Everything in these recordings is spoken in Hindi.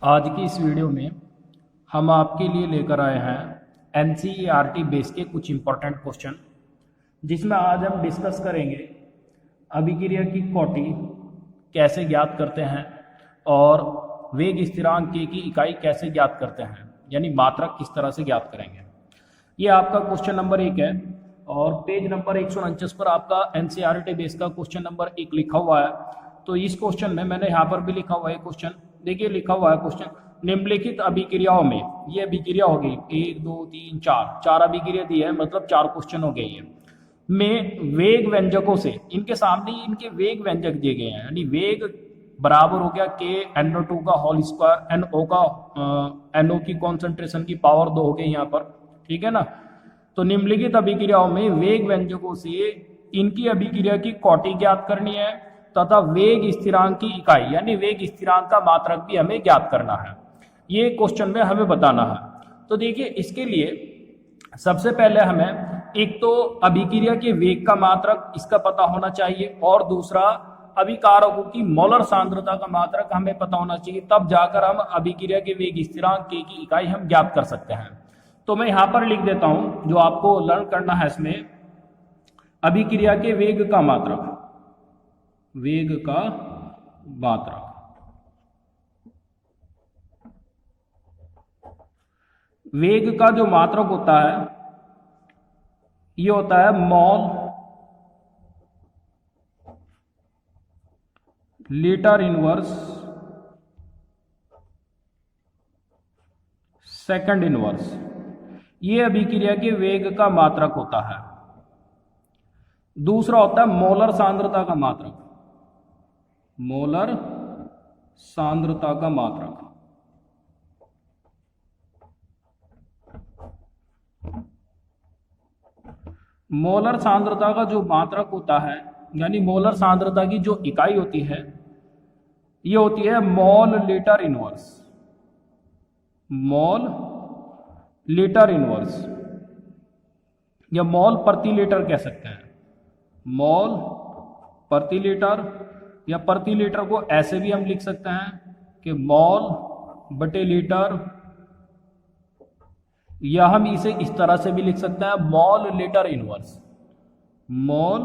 आज की इस वीडियो में हम आपके लिए लेकर आए हैं एनसीईआरटी बेस के कुछ इम्पोर्टेंट क्वेश्चन, जिसमें आज हम डिस्कस करेंगे अभिक्रिया की कोटि कैसे ज्ञात करते हैं और वेग स्थिरांक के की इकाई कैसे ज्ञात करते हैं, यानी मात्रक किस तरह से ज्ञात करेंगे। ये आपका क्वेश्चन नंबर 1 है और पेज नंबर 149 पर आपका एनसीईआरटी बेस का क्वेश्चन नंबर 1 लिखा हुआ है। तो इस क्वेश्चन में मैंने यहाँ पर भी लिखा हुआ है क्वेश्चन, देखिए लिखा हुआ है क्वेश्चन, निम्नलिखित अभिक्रियाओं में, ये अभिक्रिया हो गई 1 2 3 4 अभिक्रिया दी है, मतलब 4 क्वेश्चन हो गए ये में वेग व्यंजकों से, इनके सामने ही इनके वेग व्यंजक दिए गए हैं, यानी वेग बराबर हो गया के NO2 का होल स्क्वायर, NO का NO की कॉन्सेंट्रेशन की पावर 2 हो गई यहाँ पर, ठीक है ना। तो निम्नलिखित अभिक्रियाओं में वेग व्यंजकों से इनकी अभिक्रिया की कोटि ज्ञात करनी है तथा वेग स्थिरांक की इकाई यानी वेग स्थिरांक का मात्रक भी हमें ज्ञात करना है। ये क्वेश्चन में हमें बताना है। तो देखिए इसके लिए सबसे पहले हमें एक तो अभिक्रिया के वेग का मात्रक इसका पता होना चाहिए और दूसरा अभिकारकों की मोलर सांद्रता का मात्रक हमें पता होना चाहिए, तब जाकर हम अभिक्रिया के वेग स्थिरांक के की इकाई हम ज्ञात कर सकते हैं। तो मैं यहां पर लिख देता हूं जो आपको लर्न करना है इसमें, अभिक्रिया के वेग का मात्रक, वेग का मात्रक, वेग का जो मात्रक होता है ये होता है mall litre inverse second inverse, ये अभिक्रिया के वेग का मात्रक होता है। दूसरा होता है मोलर सांद्रता का मात्रक, मोलर सांद्रता का मात्रक, मोलर सांद्रता का जो मात्रक होता है यानी मोलर सांद्रता की जो इकाई होती है ये होती है mole litre inverse, mole litre inverse या मोल प्रति लीटर कह सकते हैं, मोल प्रति लीटर, या प्रति लीटर को ऐसे भी हम लिख सकते हैं कि मोल बटे लीटर, या हम इसे इस तरह से भी लिख सकते हैं mole litre inverse, mole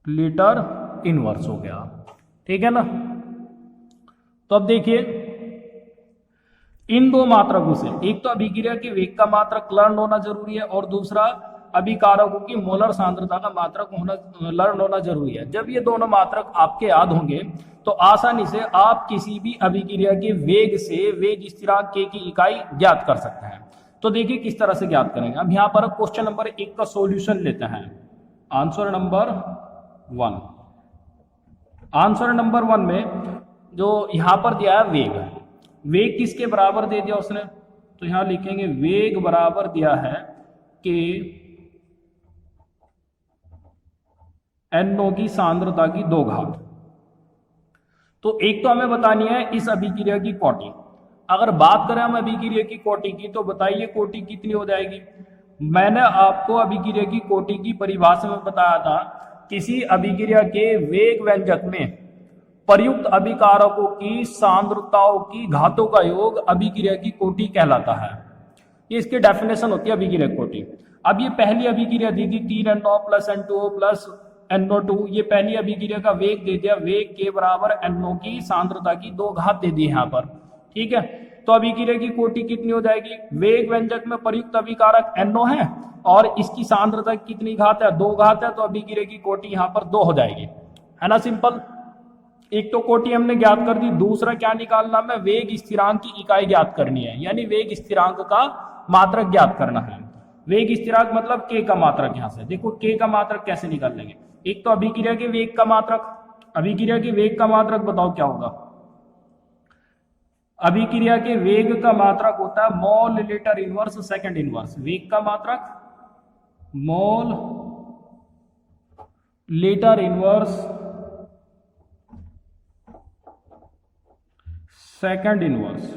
litre inverse हो गया, ठीक है ना। तो अब देखिए इन दो मात्रकों से, एक तो अभिक्रिया के वेग का मात्रक लर्न होना जरूरी है और दूसरा अभिकारकों की मोलर सांद्रता का मात्रक होना लर्न होना जरूरी है। जब ये दोनों मात्रक आपके याद होंगे तो आसानी से आप किसी भी अभिक्रिया के वेग से वेग स्थिरांक के की इकाई ज्ञात कर सकते हैं। तो देखिए किस तरह से ज्ञात करेंगे। अब यहाँ पर क्वेश्चन नंबर 1 का सॉल्यूशन लेते हैं। आंसर नंबर 1, आंसर नंबर 1 में जो यहां पर दिया है वेग, वेग किसके बराबर दे दिया उसने, तो यहां लिखेंगे वेग बराबर दिया है कि NO की सांद्रता की 2 घात। तो एक तो हमें बतानी है इस अभिक्रिया की कोटि। अगर बात करें हम अभिक्रिया की कोटि की तो बताइए कोटि कितनी हो जाएगी। मैंने आपको अभिक्रिया की कोटि की परिभाषा में बताया था, किसी अभिक्रिया के वेग व्यंजक में प्रयुक्त अभिकारकों की सांद्रताओं की घातों का योग अभिक्रिया की कोटि कहलाता है। ये इसकी डेफिनेशन होती है अभिक्रिया कोटि। अब ये पहली अभिक्रिया दी थी 3NO + N2O + NO2, ये पहली अभिक्रिया का वेग दे दिया, वेग के बराबर NO की सांद्रता की 2 घात दे दी यहाँ पर, ठीक है। तो अभिक्रिया की कोटि कितनी हो जाएगी, वेग व्यंजक में प्रयुक्त अभिकारक NO है और इसकी सांद्रता कितनी घात है, 2 घात है, तो अभिक्रिया की कोटि यहाँ पर 2 हो जाएगी, है ना। सिंपल। एक तो कोटि हमने ज्ञात कर दी, दूसरा क्या निकालना है, वेग स्थिरांक की इकाई ज्ञात करनी है, यानी वेग स्थिरांक का मात्रक ज्ञात करना है। वेग स्थिरांक मतलब के का मात्रक। यहां से देखो के का मात्रक कैसे निकाल लेंगे। एक तो अभिक्रिया के वेग का मात्रक, अभिक्रिया के वेग का मात्रक बताओ क्या होगा। अभिक्रिया के वेग का मात्रक होता है mole litre inverse second inverse, वेग का मात्रक mole litre inverse second inverse.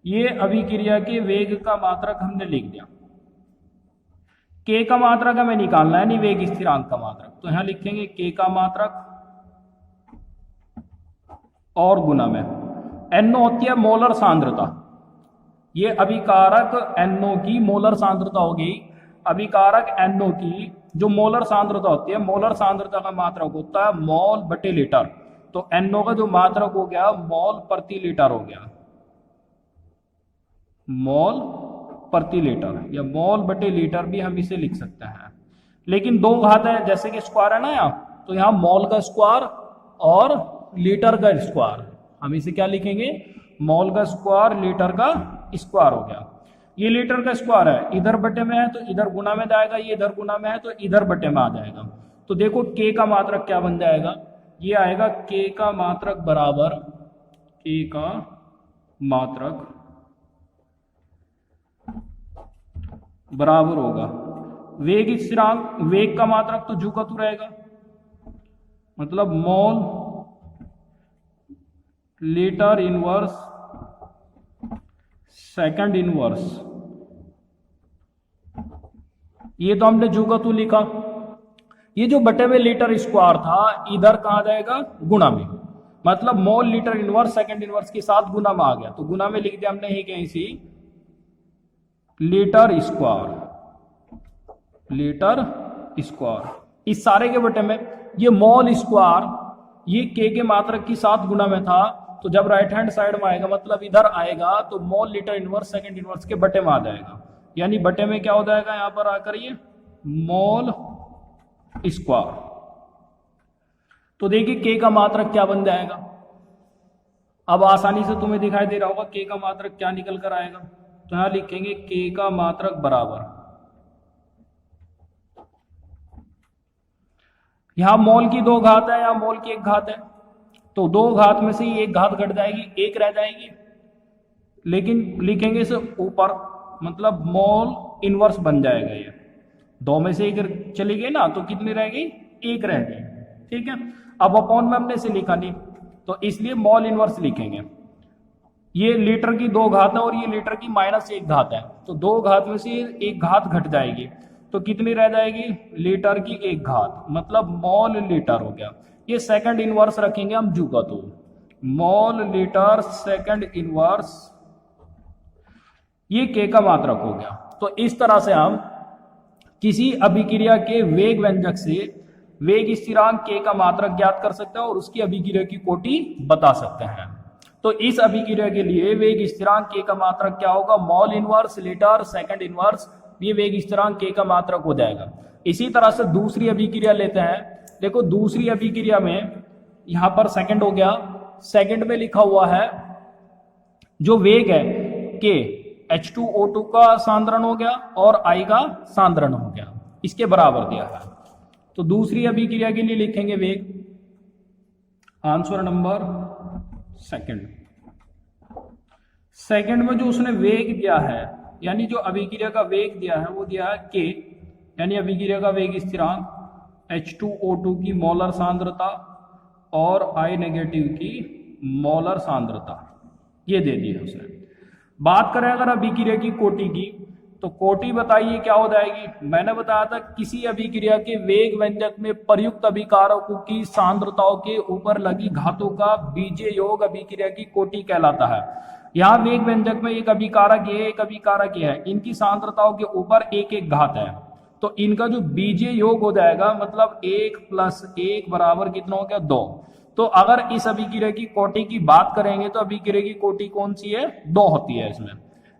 ये अभिक्रिया के वेग का मात्रक हमने लिख दिया। के का मात्रक हमें निकालना है, नहीं वेग स्थिरांक का मात्रक, तो यहां लिखेंगे के का मात्रक और गुना में NO होती है मोलर सांद्रता। ये अभिकारक NO की मोलर सांद्रता होगी। अभिकारक NO की जो मोलर सांद्रता होती है, मोलर सांद्रता का मात्रक होता है मोल बटे लीटर। तो NO का जो मात्रक हो गया मोल प्रति लीटर हो गया, मोल प्रति लीटर, या मोल बटे लीटर भी हम इसे लिख सकते हैं। लेकिन दो घात है, जैसे कि स्क्वायर है ना यहाँ, तो यहाँ मोल का स्क्वायर और लीटर का स्क्वायर, हम इसे क्या लिखेंगे, मोल का स्क्वायर लीटर का स्क्वायर हो गया। ये लीटर का स्क्वायर है, इधर बटे में है तो इधर गुना में जाएगा, ये इधर गुना में है तो इधर बटे में आ जाएगा। तो देखो k का मात्रक क्या बन जाएगा, ये आएगा k का मात्रक बराबर, k का मात्रक बराबर होगा वेग स्थिरांक, वेग का मात्रक तो जू का तू रहेगा, मतलब mole litre inverse second inverse, ये तो हमने जू का तू लिखा। ये जो बटे में लीटर स्क्वायर था इधर कहां जाएगा, गुणा में, मतलब mole litre inverse second inverse के साथ गुना में आ गया, तो गुना में लिख दिया हमने ही कहीं सी लीटर स्क्वायर, लीटर स्क्वायर। इस सारे के बटे में ये मोल स्क्वायर ये k के मात्रक के साथ गुना में था, तो जब राइट हैंड साइड में आएगा मतलब इधर आएगा तो mole litre inverse second inverse के बटे में आ जाएगा, यानी बटे में क्या हो जाएगा यहां पर आकर ये मोल स्क्वायर। तो देखिए k का मात्रक क्या बन जाएगा, अब आसानी से तुम्हें दिखाई दे रहा होगा k का मात्रक क्या निकल कर आएगा। तो यहां लिखेंगे k का मात्रक बराबर, यहां मोल की दो घात है, यहां मोल की एक घात है, तो दो घात में से ही एक घात घट जाएगी, एक रह जाएगी, लेकिन लिखेंगे इसे ऊपर, मतलब मोल इनवर्स बन जाएगा। ये दो में से एक चली गई ना, तो कितनी रह गई, एक रह गई, ठीक है। अब अपॉन में हमने इसे लिखा नहीं, तो इसलिए मोल इनवर्स लिखेंगे। ये लीटर की दो घात है और ये लीटर की माइनस एक घात है, तो दो घात में से एक घात घट जाएगी, तो कितनी रह जाएगी, लीटर की एक घात, मतलब मोल लीटर हो गया। ये सेकंड इनवर्स रखेंगे हम जू का, तो मोल लीटर सेकंड इनवर्स, ये k का मात्रक हो गया। तो इस तरह से हम किसी अभिक्रिया के वेग व्यंजक से वेग स्थिरांक k का मात्रक ज्ञात कर सकते हैं और उसकी अभिक्रिया की कोटि बता सकते हैं। तो इस अभिक्रिया के लिए वेग स्थिरांक k का मात्रक क्या होगा, mole inverse litre second inverse, ये वेग स्थिरांक k का मात्रक हो जाएगा। इसी तरह से दूसरी अभिक्रिया लेते हैं। देखो दूसरी अभिक्रिया में यहां पर सेकंड हो गया, सेकंड में लिखा हुआ है जो वेग है k, H2O2 का सांद्रण हो गया और I का सांद्रण हो गया, इसके बराबर दिया है। तो दूसरी अभिक्रिया के लिए लिखेंगे वेग, आंसर नंबर सेकंड। सेकंड में जो उसने वेग दिया है, यानी जो अभिक्रिया का वेग दिया है वो दिया है k, यानी अभिक्रिया का वेग स्थिरांक H2O2 की मोलर सांद्रता और I नेगेटिव की मोलर सांद्रता, ये दे दी है उसने। बात करें अगर अभिक्रिया की कोटि की, तो कोटि बताइए क्या हो जाएगी। मैंने बताया था किसी अभिक्रिया के वेग व्यंजक में प्रयुक्त अभिकारकों की सांद्रताओं के ऊपर लगी घातों का बीजीय योग अभिक्रिया की कोटि कहलाता है। यहाँ वेग व्यंजक में एक अभिकारक ये एक अभिकारक ये है, इनकी सांद्रताओं के ऊपर एक एक घात है, तो इनका जो बीजीय योग हो जाएगा मतलब 1 + 1 बराबर कितना हो गया, 2। तो अगर इस अभिक्रिया की कोटि की बात करेंगे तो अभिक्रिया की कोटि कौन सी है, 2 होती है इसमें,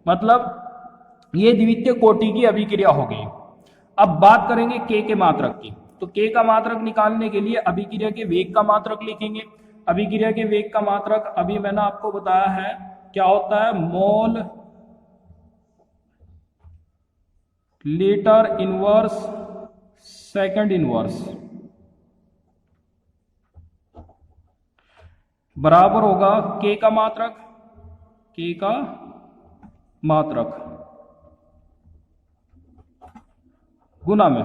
मतलब ये द्वितीय कोटि की अभिक्रिया हो गई। अब बात करेंगे k के मात्रक की, तो k का मात्रक निकालने के लिए अभिक्रिया के वेग का मात्रक लिखेंगे। अभिक्रिया के वेग का मात्रक अभी मैंने आपको बताया है क्या होता है, mole litre inverse second inverse बराबर होगा k का मात्रक, k का मात्रक गुना में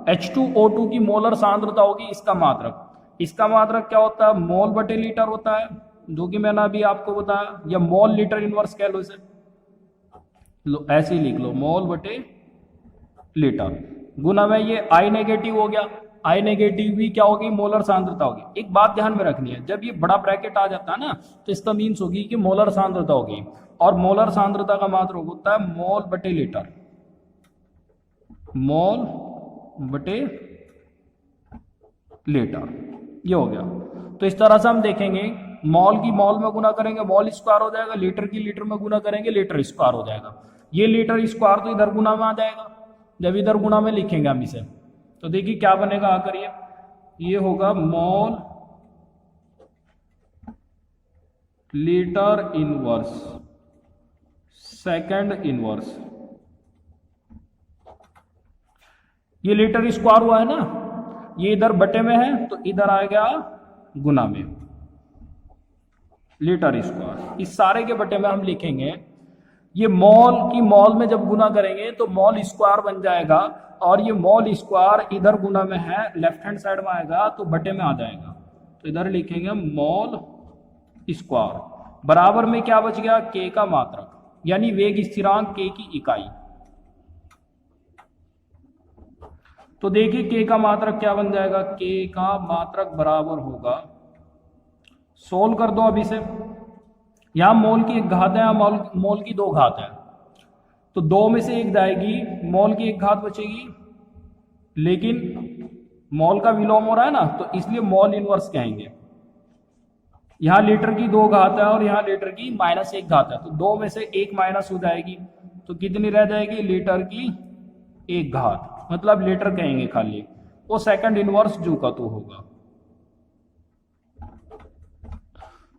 H2O2 की मोलर सांद्रता होगी इसका मात्रक। इसका मात्रक क्या होता है, मोल बटे लीटर होता है, जो कि मैंने अभी आपको बताया, या मोल लीटर इनवर्स कह लो इसे, लो ऐसे ही लिख लो, मोल बटे लीटर गुना में ये I नेगेटिव हो गया। I नेगेटिव भी क्या होगी, मोलर सांद्रता होगी। एक बात ध्यान में रखनी है, जब ये बड़ा ब्रैकेट आ जाता है ना तो इसका मीन्स होगी कि मोलर सांद्रता होगी, और मोलर सांद्रता का मात्रक होता है मोल बटे लीटर, मोल बटे लीटर, ये हो गया। तो इस तरह से हम देखेंगे, मॉल की मॉल में गुना करेंगे मॉल स्क्वायर हो जाएगा, लीटर की लीटर में गुना करेंगे लीटर स्क्वायर हो जाएगा। ये लीटर स्क्वायर तो इधर गुना में आ जाएगा, जब इधर गुना में लिखेंगे हम इसे तो देखिए क्या बनेगा आकर, ये होगा mole litre inverse second inverse. ये लीटर स्क्वायर हुआ है ना, ये इधर बटे में है तो इधर आ गया गुना में, लीटर स्क्वायर। इस सारे के बटे में हम लिखेंगे, ये मॉल की मॉल में जब गुना करेंगे तो मॉल स्क्वायर बन जाएगा, और ये मॉल स्क्वायर इधर गुना में है, लेफ्ट हैंड साइड में आएगा तो बटे में आ जाएगा, तो इधर लिखेंगे मॉल स्क्वायर। बराबर में क्या बच गया, के का मात्रक, यानी वेग स्थिरांक के की इकाई। तो देखिए के का मात्रक क्या बन जाएगा, के का मात्रक बराबर होगा, सोल्व कर दो अभी से, यहां मोल की एक घात है, यहां मोल की दो घात है, तो दो में से एक जाएगी, मोल की एक घात बचेगी, लेकिन मोल का विलोम हो रहा है ना तो इसलिए मोल इनवर्स कहेंगे। यहां लीटर की दो घात है और यहां लीटर की माइनस एक घात है, तो दो में से एक माइनस हो जाएगी, तो कितनी रह जाएगी, लीटर की एक घात, मतलब लीटर कहेंगे खाली, वो सेकंड इनवर्स जू का तो होगा।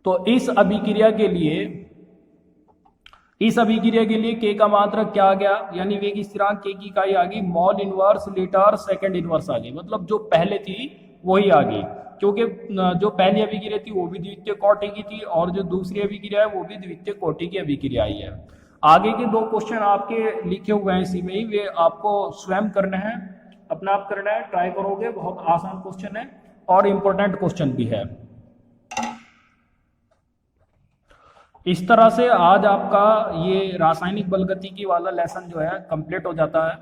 तो इस अभिक्रिया के लिए के का मात्रक क्या आ गया, यानी वेग स्थिरांक के की इकाई आ गई mole inverse litre second inverse आ गई, मतलब जो पहले थी वही आ गई, क्योंकि जो पहली अभिक्रिया थी वो भी द्वितीय कोटि की थी और जो दूसरी अभिक्रिया है वो भी द्वितीय कोटि की अभिक्रिया ही है। आगे के दो क्वेश्चन आपके लिखे हुए हैं इसी में ही, वे आपको स्वयं करने हैं, अपना आप करना है, ट्राई करोगे, बहुत आसान क्वेश्चन है और इंपॉर्टेंट क्वेश्चन भी है। इस तरह से आज आपका ये रासायनिक बलगतिकी वाला लेसन जो है कंप्लीट हो जाता है,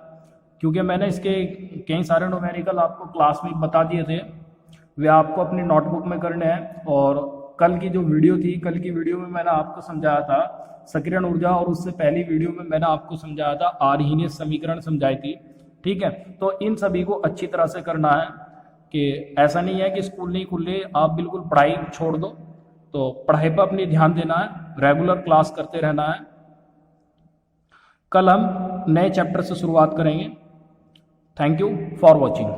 क्योंकि मैंने इसके कई सारे न्यूमेरिकल आपको क्लास में बता दिए थे, वे आपको अपनी नोटबुक में करने हैं। और कल की जो वीडियो थी, कल की वीडियो में मैंने आपको समझाया था सक्रियण ऊर्जा, और उससे पहली वीडियो में मैंने आपको समझाया था आर्हीनियस समीकरण समझाई थी, ठीक है। तो इन सभी को अच्छी तरह से करना है, कि ऐसा नहीं है कि स्कूल नहीं खुले आप बिल्कुल पढ़ाई छोड़ दो, तो पढ़ाई पर अपनी ध्यान देना है, रेगुलर क्लास करते रहना है। कल हम नए चैप्टर से शुरुआत करेंगे। Thank you for watching.